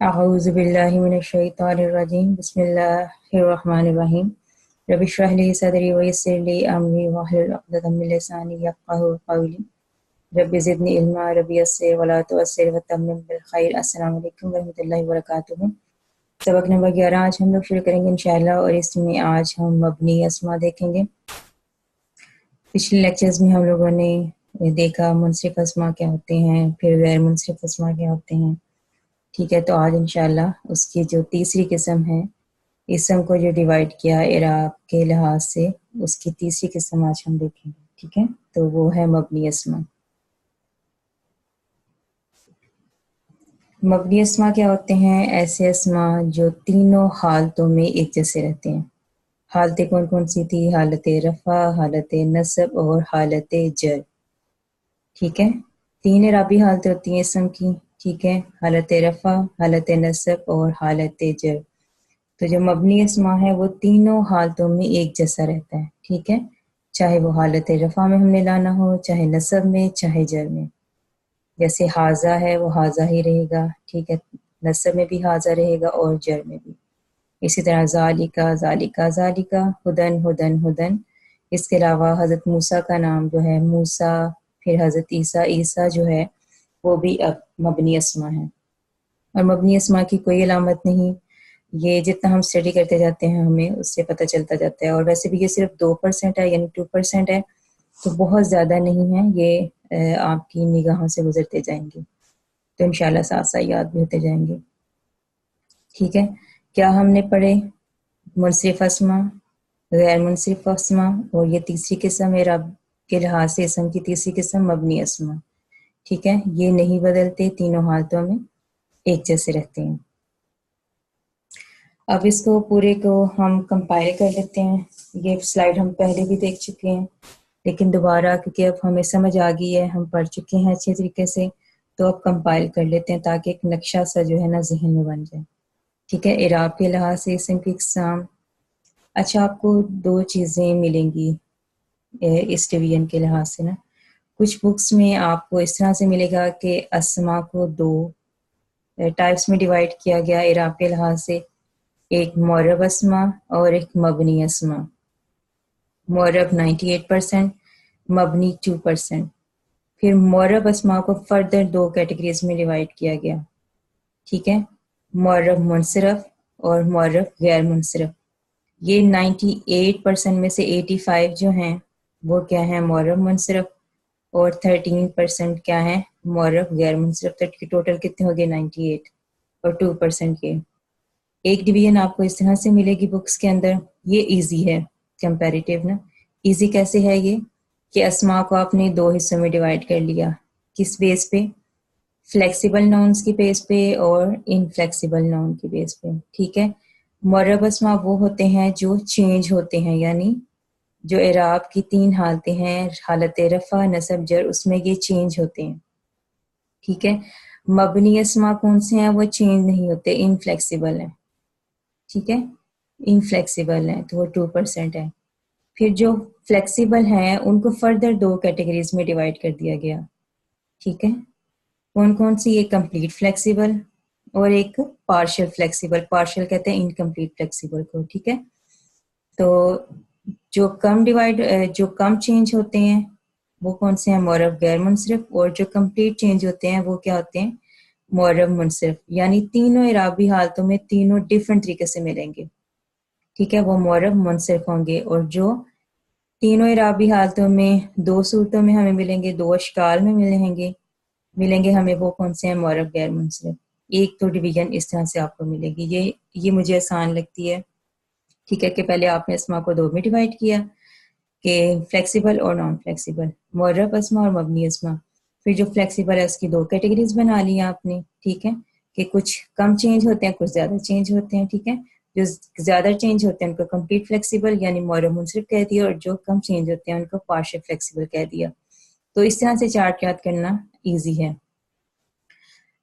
اعوذ باللہ من الشیطان الرجیم بسم اللہ الرحمن الرحیم رب اشرح لی صدری ویسر لی امری واحلل عقدۃ من لسانی یفقہوا قولی رب زدنی علما رب یسر ولا تعسر وتمم بالخیر۔ السلام علیکم ورحمۃ اللہ وبرکاتہ۔ سبق نمبر 11 آج ہم لوگ شروع کریں گے انشاءاللہ، اور اس میں آج ہم مبنی اسما دیکھیں گے۔ پچھلے لیکچرز میں ہم لوگوں نے دیکھا منصرف اسما کیا ہوتے ہیں، پھر غیر منصرف اسما کیا ہوتے ہیں، ٹھیک ہے۔ تو آج انشاءاللہ اس کی جو تیسری قسم ہے، اسم کو جو ڈیوائڈ کیا اعراب کے لحاظ سے، اس کی تیسری قسم آج ہم دیکھیں گے، ٹھیک ہے۔ تو وہ ہے مبنی اسما۔ مبنی اسما کیا ہوتے ہیں؟ ایسے اسما جو تینوں حالتوں میں ایک جیسے رہتے ہیں۔ حالتیں کون کون سی تھی؟ حالت رفع، حالت نصب اور حالت جر، ٹھیک ہے۔ تین اعرابی حالتیں ہوتی ہیں اسم کی، ٹھیک ہے، حالت رفع، حالت نصب اور حالت جر۔ تو جو مبنی اسما ہے وہ تینوں حالتوں میں ایک جیسا رہتا ہے، ٹھیک ہے، چاہے وہ حالت رفع میں ہم نے لانا ہو، چاہے نصب میں، چاہے جر میں۔ جیسے حاذا ہے وہ حاذا ہی رہے گا، ٹھیک ہے، نصب میں بھی حاذا رہے گا اور جر میں بھی۔ اسی طرح ذالکا ذالکا ذالکا، ہدن ہدن ہدن۔ اس کے علاوہ حضرت موسیٰ کا نام جو ہے موسیٰ، پھر حضرت عیسیٰ، عیسیٰ جو ہے وہ بھی اب مبنی اسما ہے۔ اور مبنی اسما کی کوئی علامت نہیں، یہ جتنا ہم اسٹڈی کرتے جاتے ہیں ہمیں اس سے پتہ چلتا جاتا ہے۔ اور ویسے بھی یہ صرف 2% ہے، یعنی 2% ہے، تو بہت زیادہ نہیں ہے، یہ آپ کی نگاہوں سے گزرتے جائیں گے، تو انشاءاللہ ساتھ ساتھ یاد بھی ہوتے جائیں گے، ٹھیک ہے۔ کیا ہم نے پڑھے؟ منصرف اسما، غیر منصرف اسما، اور یہ تیسری قسم اعراب کے لحاظ سے اسم کی تیسری قسم مبنی اسما، ٹھیک ہے۔ یہ نہیں بدلتے، تینوں حالتوں میں ایک جیسے رہتے ہیں۔ اب اس کو پورے کو ہم کمپائل کر لیتے ہیں۔ یہ سلائیڈ ہم پہلے بھی دیکھ چکے ہیں، لیکن دوبارہ کیونکہ اب ہمیں سمجھ آ گئی ہے، ہم پڑھ چکے ہیں اچھے طریقے سے، تو اب کمپائل کر لیتے ہیں تاکہ ایک نقشہ سا جو ہے نا ذہن میں بن جائے، ٹھیک ہے۔ اعراب کے لحاظ سے اسم کی اقسام۔ اچھا، آپ کو دو چیزیں ملیں گی اس ڈویژن کے لحاظ سے نا۔ کچھ بکس میں آپ کو اس طرح سے ملے گا کہ اسما کو دو ٹائپس میں ڈیوائڈ کیا گیا اعراب کے لحاظ سے، ایک معرب اسما اور ایک مبنی اسما۔ معرب 98%، مبنی 2%۔ پھر معرب اسما کو فردر دو کیٹیگریز میں ڈیوائڈ کیا گیا، ٹھیک ہے، معرب منصرف اور معرب غیر منصرف۔ یہ 98% میں سے 85 جو ہیں وہ کیا ہیں؟ معرب منصرف، اور 13% کیا ہیں؟ معرب غیر منصرف۔ تو ٹوٹل کتنے ہو گئے؟ 98 اور 2% کے۔ ایک ڈویژن آپ کو اس طرح سے ملے گی بکس کے اندر، یہ ایزی ہے کمپیریٹیو نا۔ ایزی کیسے ہے یہ کہ اسما کو آپ نے دو حصوں میں ڈیوائڈ کر لیا، کس بیس پہ؟ فلیکسیبل ناؤنس کی بیس پہ اور انفلیکسیبل ناؤن کی بیس پہ، ٹھیک ہے۔ معرب اسما وہ ہوتے ہیں جو چینج ہوتے ہیں، یعنی جو اعراب کی تین حالتیں ہیں، حالت رفع، نصب، جر، اس میں یہ چینج ہوتے ہیں، ٹھیک ہے۔ مبنی اسما کون سے ہیں؟ وہ چینج نہیں ہوتے، انفلیکسیبل ہیں، ٹھیک ہے، انفلیکسیبل ہیں، تو وہ 2% ہے۔ پھر جو فلیکسیبل ہیں ان کو فردر دو کیٹیگریز میں ڈیوائڈ کر دیا گیا، ٹھیک ہے۔ کون کون سی؟ ایک کمپلیٹ فلیکسیبل اور ایک پارشل فلیکسیبل۔ پارشل کہتے ہیں انکمپلیٹ فلیکسیبل کو، ٹھیک ہے۔ تو جو کم چینج ہوتے ہیں وہ کون سے ہیں؟ معرب غیر منصرف، اور جو کمپلیٹ چینج ہوتے ہیں وہ کیا ہوتے ہیں؟ معرب منصرف۔ یعنی تینوں اعرابی حالتوں میں تینوں ڈیفرنٹ طریقے سے ملیں گے، ٹھیک ہے، وہ معرب منصرف ہوں گے۔ اور جو تینوں اعرابی حالتوں میں دو صورتوں میں ہمیں ملیں گے، دو اشکال میں ملیں گے ہمیں، وہ کون سے ہیں؟ معرب غیر منصرف۔ ایک تو ڈویژن اس طرح سے آپ کو ملے گی، یہ مجھے آسان لگتی ہے، ٹھیک ہے، کہ پہلے آپ نے اسما کو دو میں ڈیوائڈ کیا کہ فلیکسیبل اور نان فلیکسیبل، معرب اسما اور مبنی اسما۔ پھر جو فلیکسیبل ہے اس کی دو کیٹیگریز بنا لی آپ نے، ٹھیک ہے، کہ کچھ کم چینج ہوتے ہیں، کچھ زیادہ چینج ہوتے ہیں، ٹھیک ہے۔ جو زیادہ چینج ہوتے ہیں ان کو کمپلیٹ فلیکسیبل یعنی معرب منصرف کہہ دیا، اور جو کم چینج ہوتے ہیں ان کو پارشل فلیکسیبل کہہ دیا۔ تو اس طرح سے چارٹ یاد کرنا ایزی ہے۔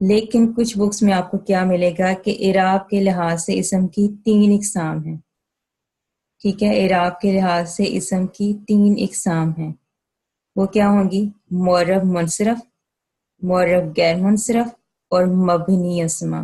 لیکن کچھ بکس میں آپ کو کیا ملے گا کہ اعراب کے لحاظ سے اسم کی تین اقسام ہیں، ٹھیک ہے، اعراب کے لحاظ سے اسم کی تین اقسام ہیں۔ وہ کیا ہوں گی؟ معرب منصرف، معرب غیر منصرف اور مبنی اسما،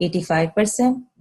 85%,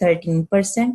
13%,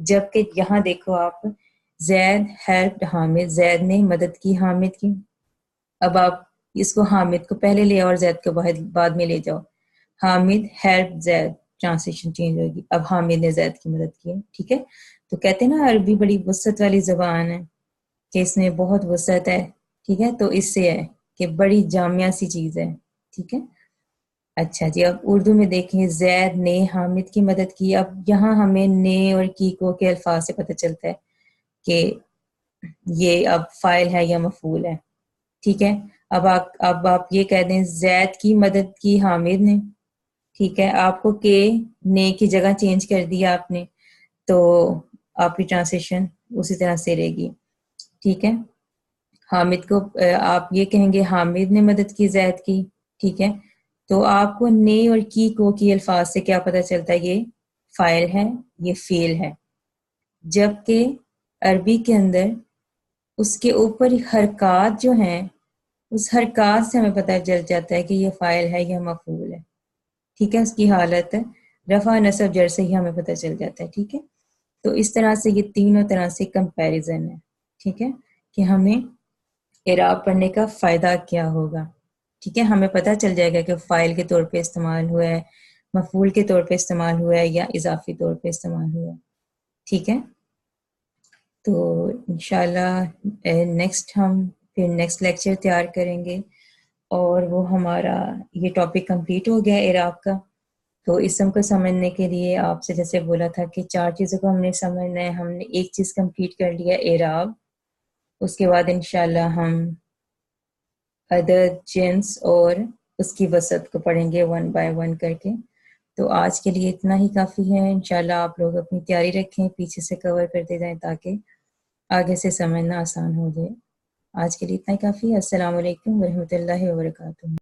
جبکہ یہاں دیکھو آپ زید ہیلپڈ حامد، زید نے مدد کی حامد کی. اب آپ اس کو حامد کو پہلے لے اور زید کو بعد میں لے جاؤ. حامد ہیلپ زید، ٹرانسلیشن چینج ہوگی. اب حامد نے زید کی مدد کی ہے. ٹھیک ہے، تو کہتے ہیں نا عربی بڑی وسعت والی زبان ہے کہ اس میں بہت وسعت ہے. ٹھیک ہے، تو اس سے ہے کہ بڑی جامعہ سی چیز ہے. ٹھیک ہے. اچھا جی، اب اردو میں دیکھیں زید نے حامد کی مدد کی. اب یہاں ہمیں نے اور کی کو کے الفاظ سے پتہ چلتا ہے کہ یہ اب فاعل ہے یا مفعول ہے. ٹھیک ہے، اب آپ یہ کہہ دیں زید کی مدد کی حامد نے. ٹھیک ہے، آپ کو کے نے کی جگہ چینج کر دیا آپ نے، تو آپ کی ٹرانسلیشن اسی طرح سے رہے گی. ٹھیک ہے، حامد کو آپ یہ کہیں گے حامد نے مدد کی زید کی. ٹھیک ہے، تو آپ کو نے اور کی کو کی الفاظ سے کیا پتہ چلتا ہے؟ یہ فاعل ہے، یہ فعل ہے. جبکہ عربی کے اندر اس کے اوپر حرکات جو ہیں، اس حرکات سے ہمیں پتہ چل جاتا ہے کہ یہ فاعل ہے یا مفعول ہے. ٹھیک ہے، اس کی حالت رفع نصب جر سے ہی ہمیں پتہ چل جاتا ہے. ٹھیک ہے، تو اس طرح سے یہ تینوں طرح سے کمپیریزن ہے. ٹھیک ہے، کہ ہمیں اعراب پڑھنے کا فائدہ کیا ہوگا. ٹھیک ہے، ہمیں پتہ چل جائے گا کہ فاعل کے طور پہ استعمال ہوا ہے، مفعول کے طور پہ استعمال ہوا ہے یا اضافی طور پہ استعمال ہوا ہے. ٹھیک ہے، تو انشاءاللہ نیکسٹ ہم پھر نیکسٹ لیکچر تیار کریں گے، اور وہ ہمارا یہ ٹاپک کمپلیٹ ہو گیا اعراب کا. تو اسم کو سمجھنے کے لیے آپ سے جیسے بولا تھا کہ 4 چیزوں کو ہم نے سمجھنا ہے. ہم نے ایک چیز کمپلیٹ کر لیا اعراب. اس کے بعد انشاءاللہ ہم عدد، جنس اور اس کی وسعت کو پڑھیں گے 1 بائی 1 کر کے. تو آج کے لیے اتنا ہی کافی ہے. انشاءاللہ آپ لوگ اپنی تیاری رکھیں، پیچھے سے کور کرتے جائیں تاکہ آگے سے سمجھنا آسان ہو جائے. آج کے لیے اتنا ہی کافی ہے. السلام علیکم ورحمۃ اللہ وبرکاتہ.